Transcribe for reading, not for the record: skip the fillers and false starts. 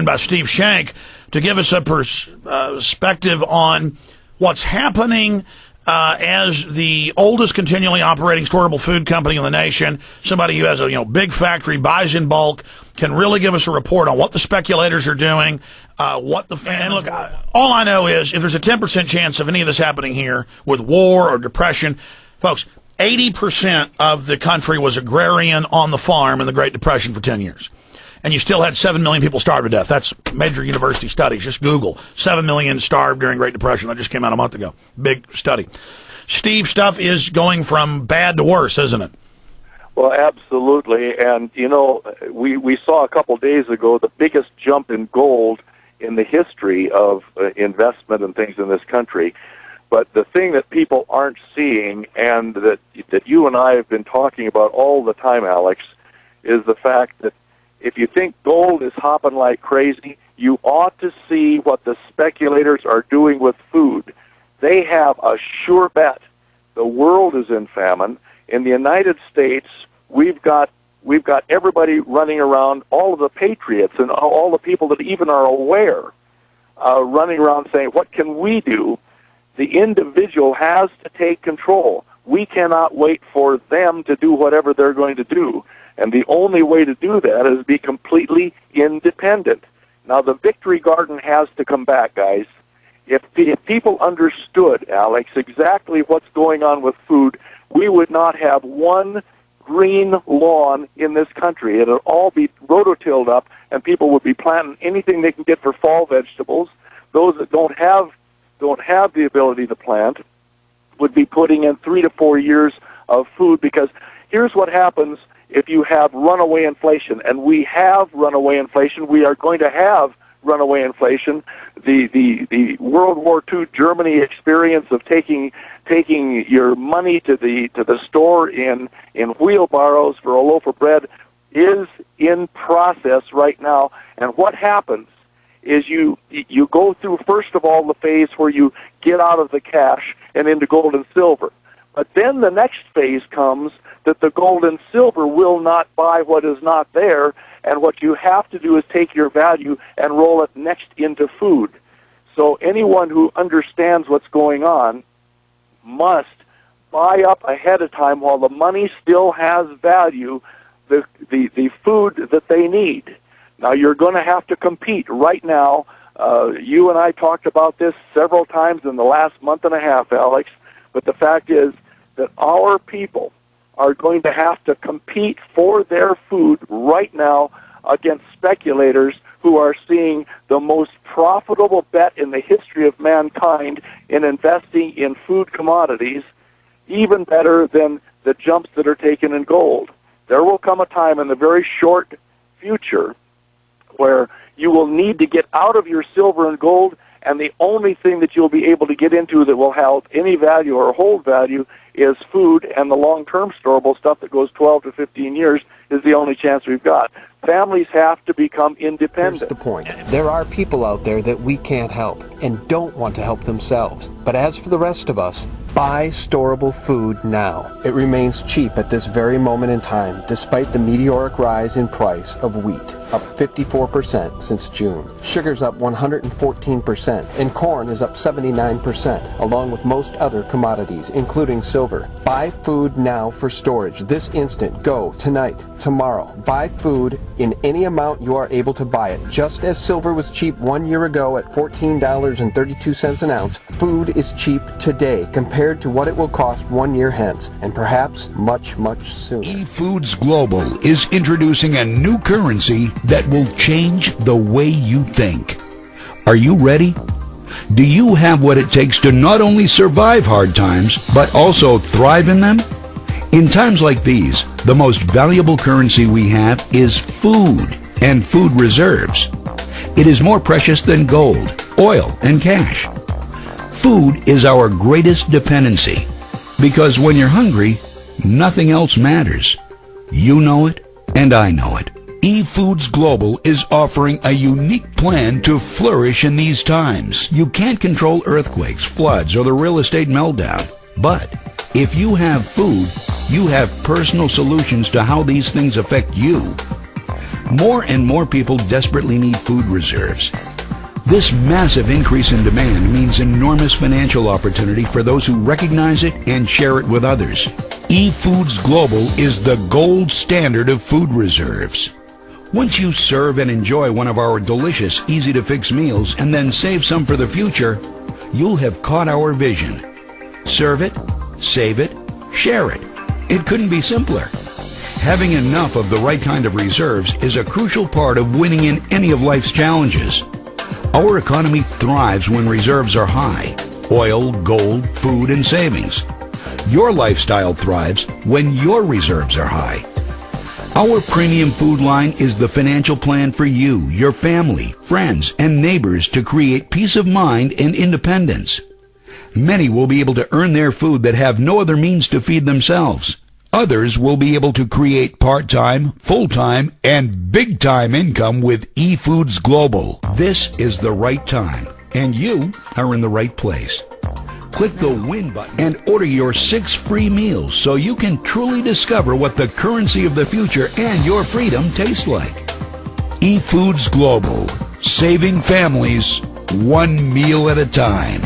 by Steve Shenk to give us a perspective on what's happening as the oldest continually operating storable food company in the nation, somebody who has a big factory, buys in bulk, can really give us a report on what the speculators are doing, what the and look. All I know is if there's a 10% chance of any of this happening here with war or depression, folks, 80% of the country was agrarian on the farm in the Great Depression for 10 years. And you still had 7 million people starved to death. That's major university studies. Just Google 7 million starved during Great Depression. That just came out a month ago. Big study. Steve, stuff is going from bad to worse, isn't it? Well, absolutely. And, we saw a couple days ago the biggest jump in gold in the history of investment and things in this country. But the thing that people aren't seeing, and that you and I have been talking about all the time, Alex, is the fact that if you think gold is hopping like crazy, you ought to see what the speculators are doing with food. They have a sure bet. The world is in famine. In the United States, we've got everybody running around, all of the patriots and all the people that even are aware, running around saying, what can we do? The individual has to take control. We cannot wait for them to do whatever they're going to do. And the only way to do that is be completely independent. Now, the victory garden has to come back, guys. If people understood, Alex, exactly what's going on with food, we would not have one green lawn in this country. It would all be rototilled up, and people would be planting anything they can get for fall vegetables. Those that don't have the ability to plant would be putting in 3 to 4 years of food, because here's what happens if you have runaway inflation, and we have runaway inflation. We are going to have runaway inflation. The World War II Germany experience of taking your money to the store in wheelbarrows for a loaf of bread is in process right now. And what happens is you go through, first of all, the phase where you get out of the cash and into gold and silver. But then the next phase comes that the gold and silver will not buy what is not there, and what you have to do is take your value and roll it next into food. So anyone who understands what's going on must buy up ahead of time while the money still has value, the food that they need. Now, you're going to have to compete right now. You and I talked about this several times in the last month and a half, Alex, but the fact is that our people are going to have to compete for their food right now against speculators who are seeing the most profitable bet in the history of mankind in investing in food commodities, even better than the jumps that are taken in gold. There will come a time in the very short future where you will need to get out of your silver and gold, and the only thing that you'll be able to get into that will have any value or hold value is food, and the long-term storable stuff that goes 12 to 15 years is the only chance we've got. Families have to become independent. Here's the point. There are people out there that we can't help and don't want to help themselves. But as for the rest of us, buy storable food now. It remains cheap at this very moment in time, despite the meteoric rise in price of wheat, up 54% since June. Sugar's up 114%, and corn is up 79%, along with most other commodities, including silver. Buy food now for storage. This instant. Go tonight, tomorrow. Buy food in any amount you are able to buy it. Just as silver was cheap 1 year ago at $14.32 an ounce, food is cheap today compared to what it will cost 1 year hence, and perhaps much, much sooner. EFoods Gllobal is introducing a new currency that will change the way you think. Are you ready? Do you have what it takes to not only survive hard times, but also thrive in them? In times like these, the most valuable currency we have is food and food reserves. It is more precious than gold, oil, and cash. Food is our greatest dependency, because when you're hungry, nothing else matters. You know it, and I know it. EFoods Gllobal is offering a unique plan to flourish in these times. You can't control earthquakes, floods, or the real estate meltdown, but if you have food, you have personal solutions to how these things affect you. More and more people desperately need food reserves. This massive increase in demand means enormous financial opportunity for those who recognize it and share it with others. EFoods Gllobal is the gold standard of food reserves. Once you serve and enjoy one of our delicious, easy-to-fix meals and then save some for the future, you'll have caught our vision. Serve it, save it, share it. It couldn't be simpler. Having enough of the right kind of reserves is a crucial part of winning in any of life's challenges. Our economy thrives when reserves are high: oil, gold, food, and savings. Your lifestyle thrives when your reserves are high. Our premium food line is the financial plan for you, your family, friends, and neighbors to create peace of mind and independence. Many will be able to earn their food that have no other means to feed themselves. Others will be able to create part-time, full-time, and big-time income with EFoods Gllobal. This is the right time, and you are in the right place. Click the Win button and order your 6 free meals so you can truly discover what the currency of the future and your freedom taste like. EFoods Gllobal, saving families one meal at a time.